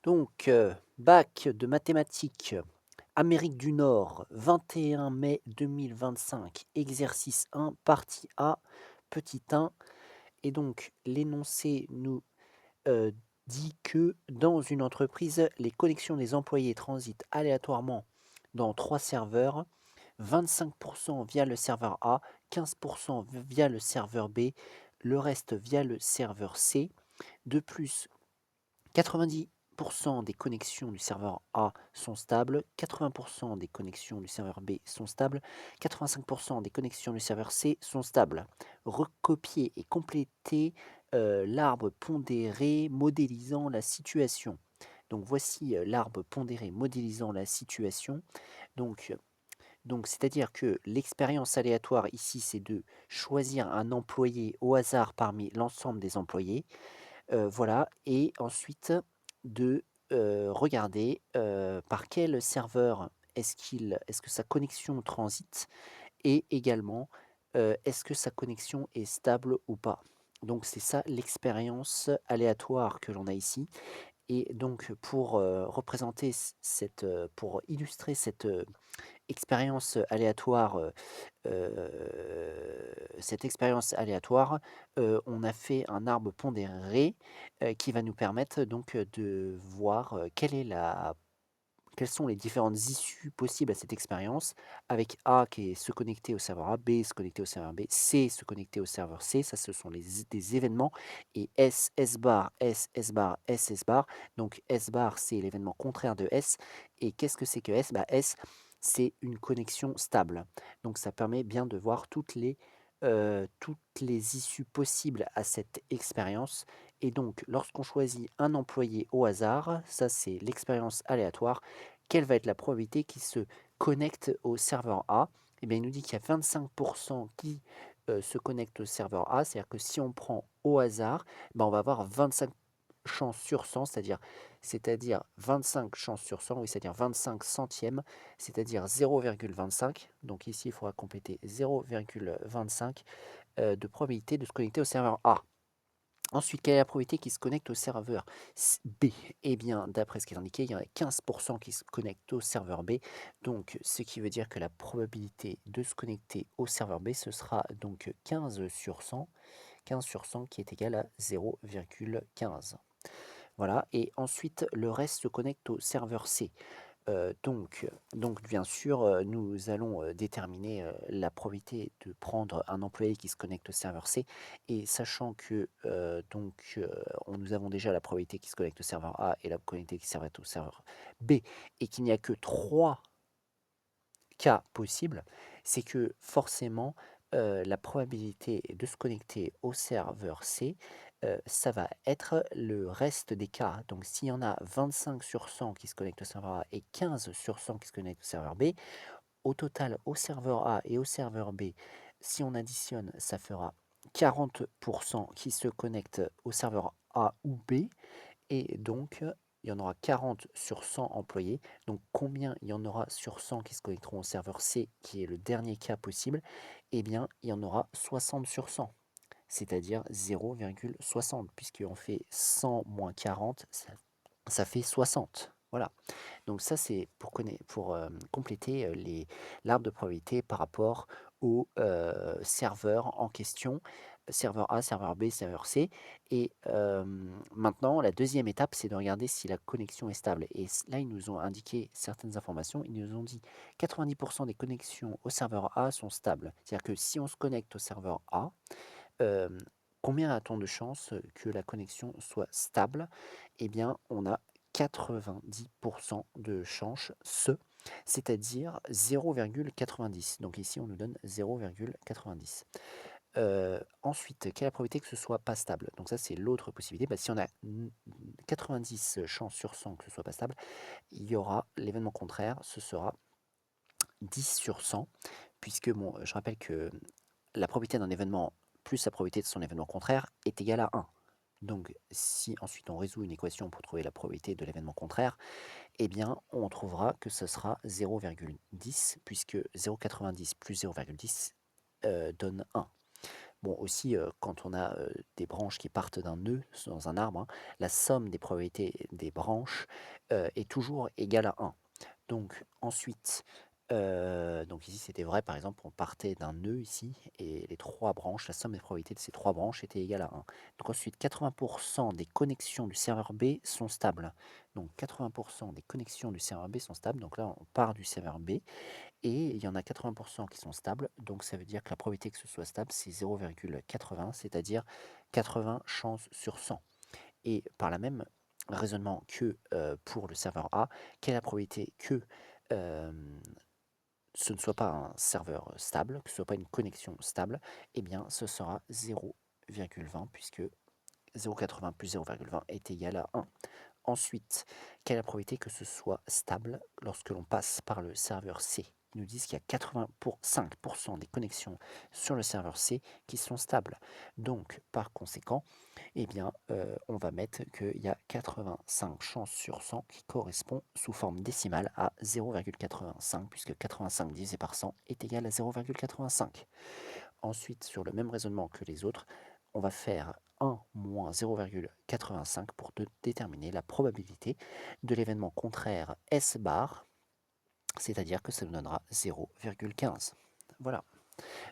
Donc, bac de mathématiques, Amérique du Nord, 21 mai 2025, exercice 1, partie A, petit 1. Et donc, l'énoncé nous euh, dit que dans une entreprise, les connexions des employés transitent aléatoirement dans trois serveurs, 25% via le serveur A, 15% via le serveur B, le reste via le serveur C. De plus, 90% des connexions du serveur A sont stables, 80% des connexions du serveur B sont stables, 85% des connexions du serveur C sont stables. Recopier et compléter l'arbre pondéré modélisant la situation. Donc voici l'arbre pondéré modélisant la situation. Donc, c'est-à-dire que l'expérience aléatoire ici, c'est de choisir un employé au hasard parmi l'ensemble des employés. Voilà, et ensuite de regarder par quel serveur est-ce que sa connexion transite, et également est-ce que sa connexion est stable ou pas. Donc c'est ça l'expérience aléatoire que l'on a ici. Et donc pour représenter pour illustrer cette expérience aléatoire, cette expérience aléatoire, on a fait un arbre pondéré, qui va nous permettre donc, de voir, quelles sont les différentes issues possibles à cette expérience, avec A qui est se connecter au serveur A, B se connecter au serveur B, C se connecter au serveur C, ça ce sont des événements, et S, S bar, S, S bar, S, S bar. Donc S bar, c'est l'événement contraire de S. Et qu'est-ce que c'est que S? Bah, S, c'est une connexion stable. Donc ça permet bien de voir toutes les issues possibles à cette expérience. Et donc lorsqu'on choisit un employé au hasard, ça c'est l'expérience aléatoire, quelle va être la probabilité qu'il se connecte au serveur A? Eh bien, il nous dit qu'il y a 25% qui se connectent au serveur A, c'est-à-dire que si on prend au hasard, ben, on va avoir 25 chances sur 100, c'est-à-dire 25 chances sur 100, oui, c'est-à-dire 25 centièmes, c'est-à-dire 0,25. Donc ici, il faudra compléter 0,25 de probabilité de se connecter au serveur A. Ensuite, quelle est la probabilité qui se connecte au serveur B? Eh bien, d'après ce qui est indiqué, il y en a 15% qui se connectent au serveur B. Donc, ce qui veut dire que la probabilité de se connecter au serveur B, ce sera donc 15 sur 100. 15 sur 100 qui est égal à 0,15. Voilà, et ensuite, le reste se connecte au serveur C. Donc bien sûr, nous allons déterminer la probabilité de prendre un employé qui se connecte au serveur C, et sachant que nous avons déjà la probabilité qui se connecte au serveur A et la probabilité qui se connecte au serveur B, et qu'il n'y a que 3 cas possibles, c'est que forcément, la probabilité de se connecter au serveur C, ça va être le reste des cas. Donc s'il y en a 25 sur 100 qui se connectent au serveur A et 15 sur 100 qui se connectent au serveur B, au total, au serveur A et au serveur B, si on additionne, ça fera 40% qui se connectent au serveur A ou B, et donc, il y en aura 40 sur 100 employés. Donc, combien il y en aura sur 100 qui se connecteront au serveur C, qui est le dernier cas possible? Eh bien, il y en aura 60 sur 100, c'est-à-dire 0,60, puisqu'on fait 100 moins 40, ça fait 60. Voilà. Donc ça, c'est pour compléter l'arbre de probabilité par rapport au serveur en question, serveur A, serveur B, serveur C. Et maintenant, la deuxième étape, c'est de regarder si la connexion est stable. Et là, ils nous ont indiqué certaines informations. Ils nous ont dit 90% des connexions au serveur A sont stables. C'est-à-dire que si on se connecte au serveur A, euh, combien a-t-on de chances que la connexion soit stable? Eh bien, on a 90% de chances, c'est-à-dire 0,90. Donc ici, on nous donne 0,90. Ensuite, quelle est la probabilité que ce soit pas stable? Donc ça, c'est l'autre possibilité. Bah, si on a 90 chances sur 100 que ce soit pas stable, il y aura l'événement contraire, ce sera 10 sur 100, puisque bon, je rappelle que la probabilité d'un événement plus la probabilité de son événement contraire est égale à 1. Donc si ensuite on résout une équation pour trouver la probabilité de l'événement contraire, eh bien on trouvera que ce sera 0,10, puisque 0,90 plus 0,10 donne 1. Bon aussi, quand on a, des branches qui partent d'un nœud dans un arbre, hein, la somme des probabilités des branches, est toujours égale à 1. Donc ensuite, donc ici c'était vrai par exemple, on partait d'un nœud ici et les 3 branches, la somme des probabilités de ces 3 branches était égale à 1. Donc ensuite 80 des connexions du serveur B sont stables. Donc 80 des connexions du serveur B sont stables, donc là on part du serveur B et il y en a 80 qui sont stables, donc ça veut dire que la probabilité que ce soit stable c'est 0,80, c'est-à-dire 80 chances sur 100. Et par la même raisonnement que, pour le serveur A, quelle est la probabilité que, hem, ce ne soit pas un serveur stable, que ce ne soit pas une connexion stable? Eh bien, ce sera 0,20 puisque 0,80 plus 0,20 est égal à 1. Ensuite, quelle est la probabilité que ce soit stable lorsque l'on passe par le serveur C? Ils nous disent qu'il y a 85% des connexions sur le serveur C qui sont stables. Donc, par conséquent, eh bien, on va mettre qu'il y a 85 chances sur 100 qui correspond sous forme décimale à 0,85 puisque 85 divisé par 100 est égal à 0,85. Ensuite, sur le même raisonnement que les autres, on va faire 1 moins 0,85 pour déterminer la probabilité de l'événement contraire S bar, c'est-à-dire que ça nous donnera 0,15. Voilà.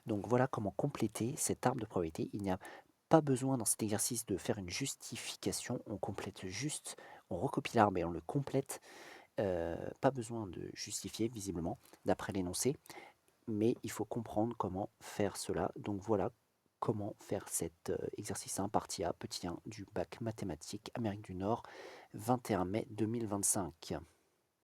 Donc voilà comment compléter cet arbre de probabilité. Il n'y a pas besoin dans cet exercice de faire une justification, on complète juste, on recopie l'arbre et on le complète. Pas besoin de justifier visiblement d'après l'énoncé, mais il faut comprendre comment faire cela. Donc voilà comment faire cet exercice 1, partie A, petit 1 du bac mathématiques Amérique du Nord, 21 mai 2025.